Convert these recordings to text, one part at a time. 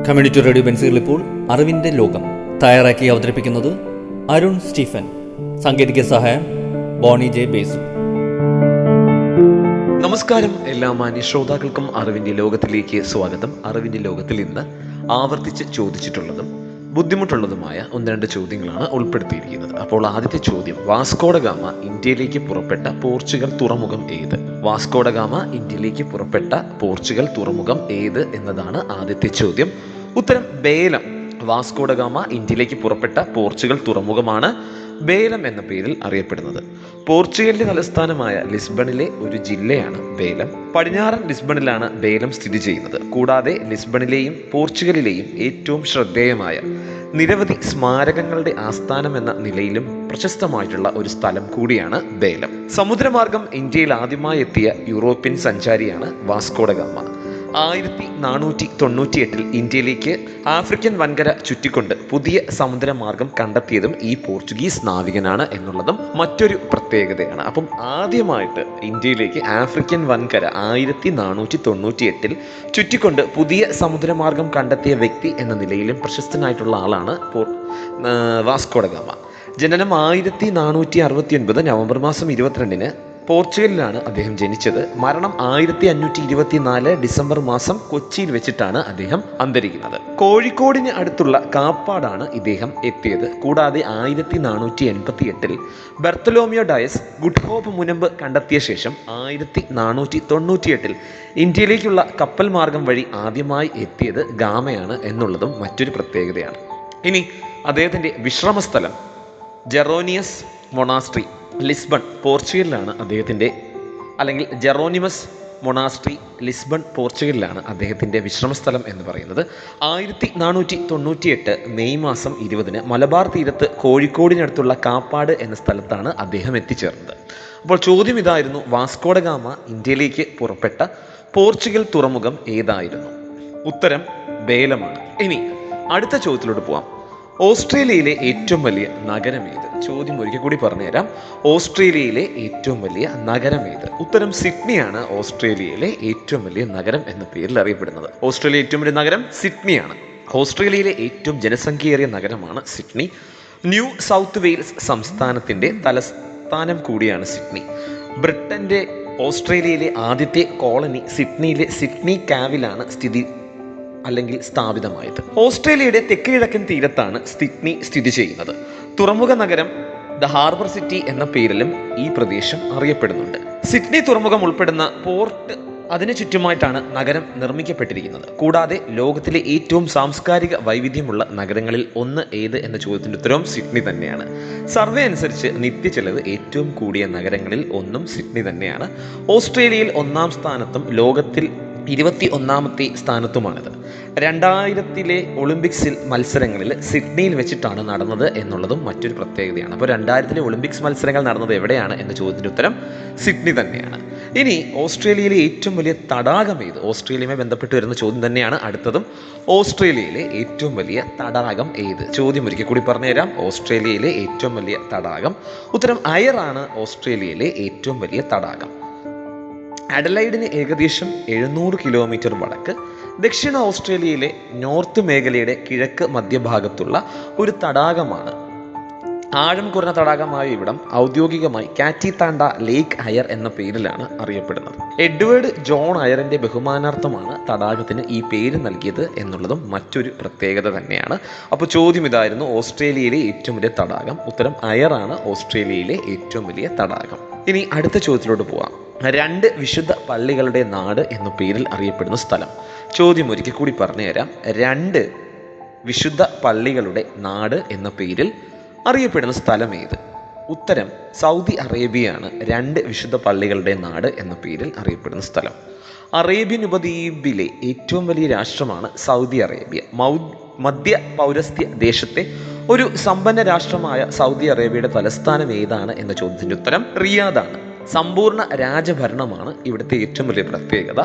Community radio ബെൻസിൽ ഇപ്പോൾ അറിവിന്റെ ലോകം തയ്യാറാക്കി അവതരിപ്പിക്കുന്നത് അരുൺ സ്റ്റീഫൻ. സാങ്കേതിക സഹായം ബോണി ജെ ബേസു. നമസ്കാരം എല്ലാ മാന്യ ശ്രോതാക്കൾക്കും അറിവിന്റെ ലോകത്തിലേക്ക് സ്വാഗതം. അറിവിന്റെ ലോകത്തിൽ ഇന്ന് ആവർത്തിച്ച് ചോദിച്ചിട്ടുള്ളതും ബുദ്ധിമുട്ടുള്ളതുമായ ഒന്ന് രണ്ട് ചോദ്യങ്ങളാണ് ഉൾപ്പെടുത്തിയിരിക്കുന്നത്. അപ്പോൾ ആദ്യത്തെ ചോദ്യം, വാസ്കോഡ ഗാമ ഇന്ത്യയിലേക്ക് പുറപ്പെട്ട പോർച്ചുഗൽ തുറമുഖം ഏത്? വാസ്കോഡ ഗാമ ഇന്ത്യയിലേക്ക് പുറപ്പെട്ട പോർച്ചുഗൽ തുറമുഖം ഏത് എന്നതാണ് ആദ്യത്തെ ചോദ്യം. ഉത്തരം ബേലം. വാസ്കോഡ ഗാമ ഇന്ത്യയിലേക്ക് പുറപ്പെട്ട പോർച്ചുഗൽ തുറമുഖമാണ് ബേലം എന്ന പേരിൽ അറിയപ്പെടുന്നത്. പോർച്ചുഗലിന്റെ തലസ്ഥാനമായ ലിസ്ബണിലെ ഒരു ജില്ലയാണ് ബേലം. പടിഞ്ഞാറൻ ലിസ്ബണിലാണ് ബേലം സ്ഥിതി ചെയ്യുന്നത്. കൂടാതെ ലിസ്ബണിലെയും പോർച്ചുഗലിലെയും ഏറ്റവും ശ്രദ്ധേയമായ നിരവധി സ്മാരകങ്ങളുടെ ആസ്ഥാനം എന്ന നിലയിലും പ്രശസ്തമായിട്ടുള്ള ഒരു സ്ഥലം കൂടിയാണ് ബേലം. സമുദ്രമാർഗം ഇന്ത്യയിൽ ആദ്യമായി എത്തിയ യൂറോപ്യൻ സഞ്ചാരിയാണ് വാസ്കോഡ ഗാമ. 1498 ഇന്ത്യയിലേക്ക് ആഫ്രിക്കൻ വൻകര ചുറ്റിക്കൊണ്ട് പുതിയ സമുദ്രമാർഗം കണ്ടെത്തിയതും ഈ പോർച്ചുഗീസ് നാവികനാണ് എന്നുള്ളതും മറ്റൊരു പ്രത്യേകതയാണ്. അപ്പം ആദ്യമായിട്ട് ഇന്ത്യയിലേക്ക് ആഫ്രിക്കൻ വൻകര 1498 ചുറ്റിക്കൊണ്ട് പുതിയ സമുദ്രമാർഗം കണ്ടെത്തിയ വ്യക്തി എന്ന നിലയിലും പ്രശസ്തനായിട്ടുള്ള ആളാണ് വാസ്കോഡ ഗാമ. ജനനം 1469 നവംബർ മാസം 22 പോർച്ചുഗലിലാണ് അദ്ദേഹം ജനിച്ചത്. മരണം 1524 ഡിസംബർ മാസം കൊച്ചിയിൽ വെച്ചിട്ടാണ് അദ്ദേഹം അന്തരിക്കുന്നത്. കോഴിക്കോടിന് അടുത്തുള്ള കാപ്പാടാണ് ഇദ്ദേഹം എത്തിയത്. കൂടാതെ 1488 ബർത്തലോമിയോ ഡയസ് ഗുഡ് ഹോപ്പ് മുനമ്പ് കണ്ടെത്തിയ ശേഷം 1498 ഇന്ത്യയിലേക്കുള്ള കപ്പൽ മാർഗം വഴി ആദ്യമായി എത്തിയത് ഗാമയാണ് എന്നുള്ളതും മറ്റൊരു പ്രത്യേകതയാണ്. ഇനി അദ്ദേഹത്തിന്റെ വിശ്രമസ്ഥലം ജെറോനിയസ് മൊണാസ്ട്രി, ലിസ്ബൺ, പോർച്ചുഗലിലാണ് അദ്ദേഹത്തിൻ്റെ, അല്ലെങ്കിൽ ജെറോനിമസ് മൊണാസ്ട്രി, ലിസ്ബൺ, പോർച്ചുഗലിലാണ് അദ്ദേഹത്തിൻ്റെ വിശ്രമസ്ഥലം എന്ന് പറയുന്നത്. 1498 മെയ് മാസം 20 മലബാർ തീരത്ത് കോഴിക്കോടിനടുത്തുള്ള കാപ്പാട് എന്ന സ്ഥലത്താണ് അദ്ദേഹം എത്തിച്ചേർന്നത്. അപ്പോൾ ചോദ്യം ഇതായിരുന്നു, വാസ്കോഡ ഗാമ ഇന്ത്യയിലേക്ക് പുറപ്പെട്ട പോർച്ചുഗൽ തുറമുഖം ഏതായിരുന്നു? ഉത്തരം ബേലമാണ്. ഇനി അടുത്ത ചോദ്യത്തിലോട്ട് പോവാം. ഓസ്ട്രേലിയയിലെ ഏറ്റവും വലിയ നഗരം ഏത്? ചോദ്യം ഒരിക്കൽ കൂടി പറഞ്ഞുതരാം. ഓസ്ട്രേലിയയിലെ ഏറ്റവും വലിയ നഗരം ഏത്? ഉത്തരം സിഡ്നിയാണ് ഓസ്ട്രേലിയയിലെ ഏറ്റവും വലിയ നഗരം എന്ന പേരിൽ അറിയപ്പെടുന്നത്. ഓസ്ട്രേലിയ ഏറ്റവും വലിയ നഗരം സിഡ്നിയാണ്. ഓസ്ട്രേലിയയിലെ ഏറ്റവും ജനസംഖ്യയേറിയ നഗരമാണ് സിഡ്നി. ന്യൂ സൗത്ത് വെയിൽസ് സംസ്ഥാനത്തിന്റെ തലസ്ഥാനം കൂടിയാണ് സിഡ്നി. ബ്രിട്ടന്റെ ഓസ്ട്രേലിയയിലെ ആദ്യത്തെ കോളനി സിഡ്നിയിലെ സിഡ്നി കാവിലാണ് സ്ഥാപിതമായത്. ഓസ്ട്രേലിയയുടെ തെക്ക് കിഴക്കൻ തീരത്താണ് സിഡ്നി സ്ഥിതി ചെയ്യുന്നത്. തുറമുഖ നഗരം ദ ഹാർബർ സിറ്റി എന്ന പേരിലും ഈ പ്രദേശം അറിയപ്പെടുന്നുണ്ട്. സിഡ്നി തുറമുഖം ഉൾപ്പെടുന്ന പോർട്ട് അതിനു ചുറ്റുമായിട്ടാണ് നഗരം നിർമ്മിക്കപ്പെട്ടിരിക്കുന്നത്. കൂടാതെ ലോകത്തിലെ ഏറ്റവും സാംസ്കാരിക വൈവിധ്യമുള്ള നഗരങ്ങളിൽ ഒന്ന് ഏത് എന്ന ചോദ്യത്തിന്റെ ഉത്തരവും സിഡ്നി തന്നെയാണ്. സർവേ അനുസരിച്ച് നിത്യചെലവ് ഏറ്റവും കൂടിയ നഗരങ്ങളിൽ ഒന്നും സിഡ്നി തന്നെയാണ്. ഓസ്ട്രേലിയയിൽ 1-ാം സ്ഥാനത്തും ലോകത്തിൽ 21-ാമത്തെ സ്ഥാനത്തുമാണിത്. 2000 ഒളിമ്പിക്സിൽ മത്സരങ്ങളിൽ സിഡ്നിയിൽ വെച്ചിട്ടാണ് നടന്നത് എന്നുള്ളതും മറ്റൊരു പ്രത്യേകതയാണ്. അപ്പോൾ 2000 ഒളിമ്പിക്സ് മത്സരങ്ങൾ നടന്നത് എവിടെയാണ് എന്ന ചോദ്യത്തിന്റെ ഉത്തരം സിഡ്നി തന്നെയാണ്. ഇനി ഓസ്ട്രേലിയയിലെ ഏറ്റവും വലിയ തടാകം ഏത്? ഓസ്ട്രേലിയയുമായി ബന്ധപ്പെട്ട് വരുന്ന ചോദ്യം തന്നെയാണ് അടുത്തതും. ഓസ്ട്രേലിയയിലെ ഏറ്റവും വലിയ തടാകം ഏത്? ചോദ്യം ഒരിക്കൽ കൂടി പറഞ്ഞുതരാം. ഓസ്ട്രേലിയയിലെ ഏറ്റവും വലിയ തടാകം, ഉത്തരം അയറാണ് ഓസ്ട്രേലിയയിലെ ഏറ്റവും വലിയ തടാകം. അഡലൈഡിന് ഏകദേശം 700 കിലോമീറ്റർ വടക്ക് ദക്ഷിണ ഓസ്ട്രേലിയയിലെ നോർത്ത് മേഖലയുടെ കിഴക്ക് മധ്യഭാഗത്തുള്ള ഒരു തടാകമാണ്. ആഴം കുറഞ്ഞ തടാകമായ ഇവിടം ഔദ്യോഗികമായി കാറ്റിത്താണ്ട ലേക്ക് അയർ എന്ന പേരിലാണ് അറിയപ്പെടുന്നത്. എഡ്വേർഡ് ജോൺ അയറിന്റെ ബഹുമാനാർത്ഥമാണ് തടാകത്തിന് ഈ പേര് നൽകിയത് എന്നുള്ളതും മറ്റൊരു പ്രത്യേകത തന്നെയാണ്. അപ്പോൾ ചോദ്യം ഇതായിരുന്നു, ഓസ്ട്രേലിയയിലെ ഏറ്റവും വലിയ തടാകം. ഉത്തരം അയറാണ് ഓസ്ട്രേലിയയിലെ ഏറ്റവും വലിയ തടാകം. ഇനി അടുത്ത ചോദ്യത്തിലോട്ട് പോവാം. 2 വിശുദ്ധ പള്ളികളുടെ നാട് എന്ന പേരിൽ അറിയപ്പെടുന്ന സ്ഥലം. ചോദ്യം ഒരിക്കൽ കൂടി പറഞ്ഞുതരാം. 2 വിശുദ്ധ പള്ളികളുടെ നാട് എന്ന പേരിൽ അറിയപ്പെടുന്ന സ്ഥലം ഏത്? ഉത്തരം സൗദി അറേബ്യയാണ് 2 വിശുദ്ധ പള്ളികളുടെ നാട് എന്ന പേരിൽ അറിയപ്പെടുന്ന സ്ഥലം. അറേബ്യൻ ഉപദ്വീപിലെ ഏറ്റവും വലിയ രാഷ്ട്രമാണ് സൗദി അറേബ്യ. മധ്യ പൗരസ്ത്യ ദേശത്തെ ഒരു സമ്പന്ന രാഷ്ട്രമായ സൗദി അറേബ്യയുടെ തലസ്ഥാനം ഏതാണ് എന്ന ചോദ്യത്തിന്റെ ഉത്തരം റിയാദാണ്. സമ്പൂർണ്ണ രാജഭരണമാണ് ഇവിടുത്തെ ഏറ്റവും വലിയ പ്രത്യേകത.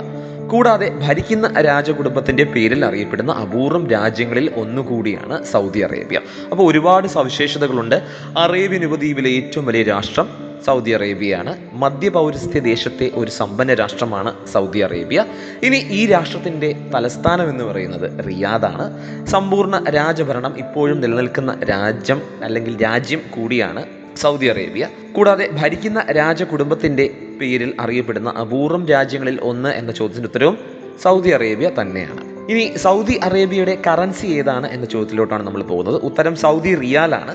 കൂടാതെ ഭരിക്കുന്ന രാജകുടുംബത്തിന്റെ പേരിൽ അറിയപ്പെടുന്ന അപൂർവം രാജ്യങ്ങളിൽ ഒന്നുകൂടിയാണ് സൗദി അറേബ്യ. അപ്പോൾ ഒരുപാട് സവിശേഷതകളുണ്ട്. അറേബ്യൻ ഉപദ്വീപിലെ ഏറ്റവും വലിയ രാഷ്ട്രം സൗദി അറേബ്യയാണ്. മധ്യപൗരസ്ത്യ ദേശത്തെ ഒരു സമ്പന്ന രാഷ്ട്രമാണ് സൗദി അറേബ്യ. ഇനി ഈ രാഷ്ട്രത്തിൻ്റെ തലസ്ഥാനം എന്ന് പറയുന്നത് റിയാദാണ്. സമ്പൂർണ്ണ രാജഭരണം ഇപ്പോഴും നിലനിൽക്കുന്ന രാജ്യം കൂടിയാണ് സൗദി അറേബ്യ. കൂടാതെ ഭരിക്കുന്ന രാജകുടുംബത്തിൻ്റെ പേരിൽ അറിയപ്പെടുന്ന അപൂർവം രാജ്യങ്ങളിൽ ഒന്ന് എന്ന ചോദ്യത്തിൻ്റെ ഉത്തരവും സൗദി അറേബ്യ തന്നെയാണ്. ഇനി സൗദി അറേബ്യയുടെ കറൻസി ഏതാണ് എന്ന ചോദ്യത്തിലോട്ടാണ് നമ്മൾ പോകുന്നത്. ഉത്തരം സൗദി റിയാലാണ്.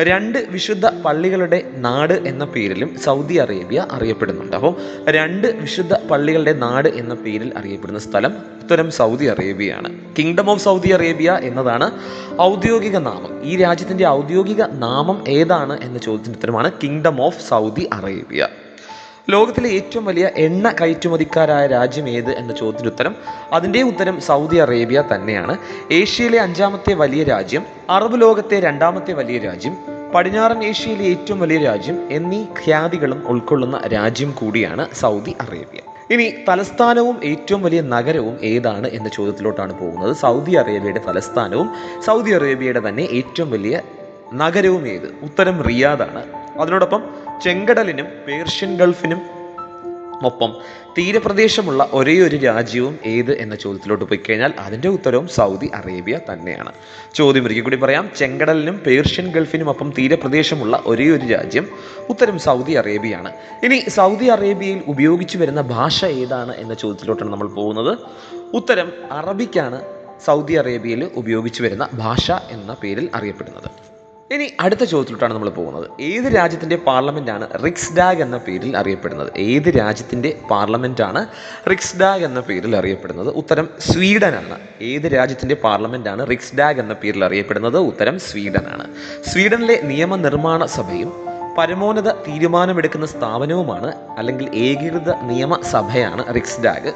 2 വിശുദ്ധ പള്ളികളുടെ നാട് എന്ന പേരിലും സൗദി അറേബ്യ അറിയപ്പെടുന്നുണ്ട്. അപ്പോൾ 2 വിശുദ്ധ പള്ളികളുടെ നാട് എന്ന പേരിൽ അറിയപ്പെടുന്ന സ്ഥലം ഉത്തരം സൗദി അറേബ്യയാണ്. കിങ്ഡം ഓഫ് സൗദി അറേബ്യ എന്നതാണ് ഔദ്യോഗിക നാമം. ഈ രാജ്യത്തിൻ്റെ ഔദ്യോഗിക നാമം ഏതാണ് എന്ന ചോദ്യത്തിൻ്റെ ഉത്തരമാണ് കിങ്ഡം ഓഫ് സൗദി അറേബ്യ. ലോകത്തിലെ ഏറ്റവും വലിയ എണ്ണ കയറ്റുമതിക്കാരായ രാജ്യം ഏത് എന്ന ചോദ്യത്തിന് ഉത്തരം സൗദി അറേബ്യ തന്നെയാണ്. ഏഷ്യയിലെ 5ാമത്തെ വലിയ രാജ്യം, അറബ് ലോകത്തെ 2ാമത്തെ വലിയ രാജ്യം, പടിഞ്ഞാറൻ ഏഷ്യയിലെ ഏറ്റവും വലിയ രാജ്യം എന്നീ ഖ്യാതികളും ഉൾക്കൊള്ളുന്ന രാജ്യം കൂടിയാണ് സൗദി അറേബ്യ. ഇനി തലസ്ഥാനവും ഏറ്റവും വലിയ നഗരവും ഏതാണ് എന്ന ചോദ്യത്തിലോട്ടാണ് പോകുന്നത്. സൗദി അറേബ്യയുടെ തലസ്ഥാനവും സൗദി അറേബ്യയുടെ തന്നെ ഏറ്റവും വലിയ നഗരവും ഏത്? ഉത്തരം റിയാദാണ്. അതിനോടൊപ്പം ചെങ്കടലിനും പേർഷ്യൻ ഗൾഫിനും ഒപ്പം തീരപ്രദേശമുള്ള ഒരേ ഒരു രാജ്യവും ഏത് എന്ന ചോദ്യത്തിലോട്ട് പോയി കഴിഞ്ഞാൽ അതിൻ്റെ ഉത്തരവും സൗദി അറേബ്യ തന്നെയാണ്. ചോദ്യം ഒരിക്കൽ കൂടി പറയാം. ചെങ്കടലിനും പേർഷ്യൻ ഗൾഫിനും ഒപ്പം തീരപ്രദേശമുള്ള ഒരേ ഒരു രാജ്യം, ഉത്തരം സൗദി അറേബ്യയാണ്. ഇനി സൗദി അറേബ്യയിൽ ഉപയോഗിച്ചു വരുന്ന ഭാഷ ഏതാണ് എന്ന ചോദ്യത്തിലോട്ടാണ് നമ്മൾ പോകുന്നത്. ഉത്തരം അറബിക്കാണ് സൗദി അറേബ്യയിൽ ഉപയോഗിച്ചു വരുന്ന ഭാഷ എന്ന പേരിൽ അറിയപ്പെടുന്നത്. ഇനി അടുത്ത ചോദ്യത്തിലോട്ടാണ് നമ്മൾ പോകുന്നത്. ഏത് രാജ്യത്തിൻ്റെ പാർലമെൻറ്റാണ് റിക്സ്ഡാഗ് എന്ന പേരിൽ അറിയപ്പെടുന്നത്? ഏത് രാജ്യത്തിൻ്റെ പാർലമെൻറ്റാണ് റിക്സ്ഡാഗ് എന്ന പേരിൽ അറിയപ്പെടുന്നത്? ഉത്തരം സ്വീഡനാണ്. ഏത് രാജ്യത്തിൻ്റെ പാർലമെൻറ്റാണ് റിക്സ്ഡാഗ് എന്ന പേരിൽ അറിയപ്പെടുന്നത്? ഉത്തരം സ്വീഡനാണ്. സ്വീഡനിലെ നിയമനിർമ്മാണ സഭയും പരമോന്നത തീരുമാനമെടുക്കുന്ന സ്ഥാപനവുമാണ് അല്ലെങ്കിൽ ഏകീകൃത നിയമസഭയാണ് റിക്സ്ഡാഗ്.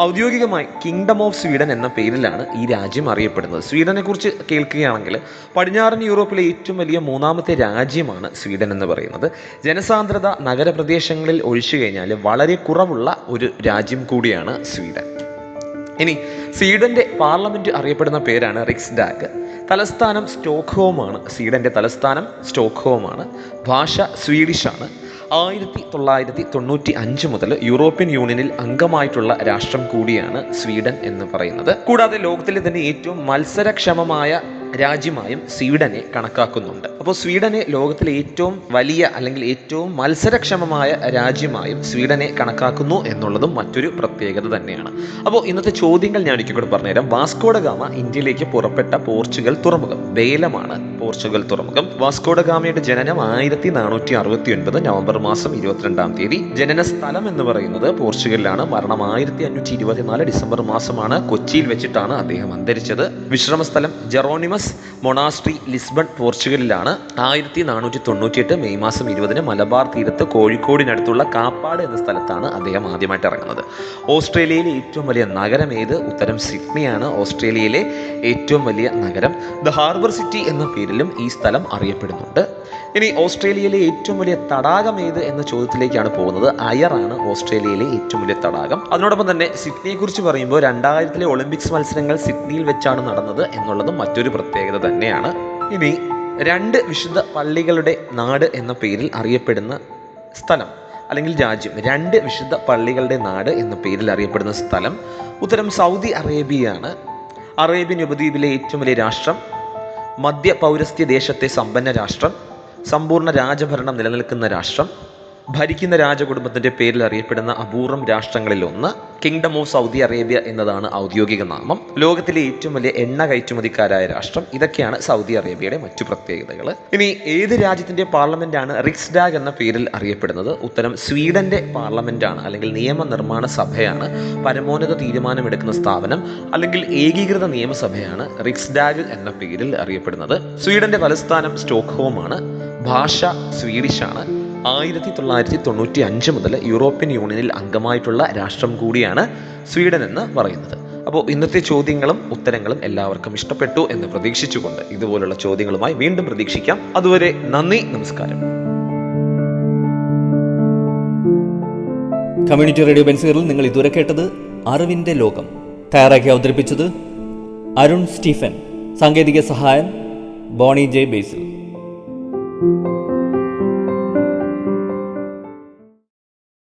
ഔദ്യോഗികമായി കിങ്ഡം ഓഫ് സ്വീഡൻ എന്ന പേരിലാണ് ഈ രാജ്യം അറിയപ്പെടുന്നത്. സ്വീഡനെ കുറിച്ച് കേൾക്കുകയാണെങ്കിൽ പടിഞ്ഞാറൻ യൂറോപ്പിലെ ഏറ്റവും വലിയ 3ാമത്തെ രാജ്യമാണ് സ്വീഡൻ എന്ന് പറയുന്നത്. ജനസാന്ദ്രത നഗരപ്രദേശങ്ങളിൽ ഒഴിച്ചു കഴിഞ്ഞാൽ വളരെ കുറവുള്ള ഒരു രാജ്യം കൂടിയാണ് സ്വീഡൻ. ഇനി സ്വീഡന്റെ പാർലമെന്റ് അറിയപ്പെടുന്ന പേരാണ് റിക്സ്ഡാഗ്. തലസ്ഥാനം സ്റ്റോക്ക്ഹോമാണ്. സ്വീഡന്റെ തലസ്ഥാനം സ്റ്റോക്ക്ഹോമാണ്. ഭാഷ സ്വീഡിഷാണ്. 1995 മുതൽ യൂറോപ്യൻ യൂണിയനിൽ അംഗമായിട്ടുള്ള രാഷ്ട്രം കൂടിയാണ് സ്വീഡൻ എന്ന് പറയുന്നത്. കൂടാതെ ലോകത്തിലെ തന്നെ ഏറ്റവും മത്സരക്ഷമമായ രാജ്യമായും സ്വീഡനെ കണക്കാക്കുന്നുണ്ട്. അപ്പോൾ സ്വീഡനെ ലോകത്തിലെ ഏറ്റവും വലിയ അല്ലെങ്കിൽ ഏറ്റവും മത്സരക്ഷമമായ രാജ്യമായും സ്വീഡനെ കണക്കാക്കുന്നു എന്നുള്ളതും മറ്റൊരു പ്രത്യേകത തന്നെയാണ്. അപ്പോൾ ഇന്നത്തെ ചോദ്യങ്ങൾ ഞാൻ ഒരിക്കൽ പറഞ്ഞുതരാം. വാസ്കോഡ ഗാമ ഇന്ത്യയിലേക്ക് പുറപ്പെട്ട പോർച്ചുഗൽ തുറമുഖം വേലമാണ്. പോർച്ചുഗൽ തുറമുഖം. വാസ്കോഡ ഗാമയുടെ ജനനം 1469 നവംബർ മാസം 22-ാം തീയതി. ജനന സ്ഥലം എന്ന് പറയുന്നത് പോർച്ചുഗലിലാണ്. മരണം 1524 ഡിസംബർ മാസമാണ്. കൊച്ചിയിൽ വെച്ചിട്ടാണ് അദ്ദേഹം അന്തരിച്ചത്. വിശ്രമസ്ഥലം ജെറോണിമസ് മൊണാസ്ട്രി, ലിസ്ബൺ, പോർച്ചുഗലിലാണ്. 1498 മെയ് മാസം 20 മലബാർ തീരത്ത് കോഴിക്കോടിനടുത്തുള്ള കാപ്പാട് എന്ന സ്ഥലത്താണ് അദ്ദേഹം ആദ്യമായിട്ട് ഇറങ്ങുന്നത്. ഓസ്ട്രേലിയയിലെ ഏറ്റവും വലിയ നഗരം ഏത്? ഉത്തരം സിഡ്നിയാണ്. ഓസ്ട്രേലിയയിലെ ഏറ്റവും വലിയ നഗരം. ദ ഹാർബർ സിറ്റി എന്ന പേരിലും ഈ സ്ഥലം അറിയപ്പെടുന്നുണ്ട്. ഇനി ഓസ്ട്രേലിയയിലെ ഏറ്റവും വലിയ തടാകം ഏത് എന്ന ചോദ്യത്തിലേക്കാണ് പോകുന്നത്. അയറാണ് ഓസ്ട്രേലിയയിലെ ഏറ്റവും വലിയ തടാകം. അതിനോടൊപ്പം തന്നെ സിഡ്നിയെ കുറിച്ച് പറയുമ്പോൾ 2000-ലെ ഒളിമ്പിക്സ് മത്സരങ്ങൾ സിഡ്നിയിൽ വെച്ചാണ് നടന്നത് എന്നുള്ളതും മറ്റൊരു പ്രത്യേകത തന്നെയാണ്. ഇനി 2 വിശുദ്ധ പള്ളികളുടെ നാട് എന്ന പേരിൽ അറിയപ്പെടുന്ന സ്ഥലം അല്ലെങ്കിൽ രാജ്യം. 2 വിശുദ്ധ പള്ളികളുടെ നാട് എന്ന പേരിൽ അറിയപ്പെടുന്ന സ്ഥലം, ഉത്തരം സൗദി അറേബ്യയാണ്. അറേബ്യൻ ഉപദ്വീപിലെ ഏറ്റവും വലിയ രാഷ്ട്രം, മധ്യ പൗരസ്ത്യ ദേശത്തെ സമ്പന്ന രാഷ്ട്രം, സമ്പൂർണ്ണ രാജഭരണം നിലനിൽക്കുന്ന രാഷ്ട്രം, ഭരിക്കുന്ന രാജകുടുംബത്തിന്റെ പേരിൽ അറിയപ്പെടുന്ന അപൂർവം രാഷ്ട്രങ്ങളിൽ ഒന്ന്, കിങ്ഡം ഓഫ് സൗദി അറേബ്യ എന്നതാണ് ഔദ്യോഗിക നാമം. ലോകത്തിലെ ഏറ്റവും വലിയ എണ്ണ കയറ്റുമതിക്കാരായ രാഷ്ട്രം. ഇതൊക്കെയാണ് സൗദി അറേബ്യയുടെ മറ്റു പ്രത്യേകതകൾ. ഇനി ഏത് രാജ്യത്തിന്റെ പാർലമെന്റാണ് റിക്സ്ഡാഗ് എന്ന പേരിൽ അറിയപ്പെടുന്നത്? ഉത്തരം സ്വീഡന്റെ പാർലമെന്റാണ് അല്ലെങ്കിൽ നിയമനിർമ്മാണ സഭയാണ്. പരമോന്നത തീരുമാനമെടുക്കുന്ന സ്ഥാപനം അല്ലെങ്കിൽ ഏകീകൃത നിയമസഭയാണ് റിക്സ്ഡാഗ് എന്ന പേരിൽ അറിയപ്പെടുന്നത്. സ്വീഡന്റെ തലസ്ഥാനം സ്റ്റോക്ക്ഹോമാണ്. ഭാഷ സ്വീഡിഷാണ്. 1995 മുതൽ യൂറോപ്യൻ യൂണിയനിൽ അംഗമായിട്ടുള്ള രാഷ്ട്രം കൂടിയാണ് സ്വീഡൻ എന്ന് പറയുന്നത്. അപ്പോൾ ഇന്നത്തെ ചോദ്യങ്ങളും ഉത്തരങ്ങളും എല്ലാവർക്കും ഇഷ്ടപ്പെട്ടു എന്ന് പ്രതീക്ഷിച്ചുകൊണ്ട് ഇതുപോലുള്ള ചോദ്യങ്ങളുമായി വീണ്ടും പ്രതീക്ഷിക്കാം. അതുവരെ നന്ദി, നമസ്കാരം. കമ്മ്യൂണിറ്റി റേഡിയോ ബെൻസീറിൽ നിങ്ങൾ ഇതുവരെ കേട്ടത് അറിവിന്റെ ലോകം. തയ്യാറാക്കി അവതരിപ്പിച്ചത് അരുൺ സ്റ്റീഫൻ. സാങ്കേതിക സഹായം ബോണി ജെ ബേസിൽ.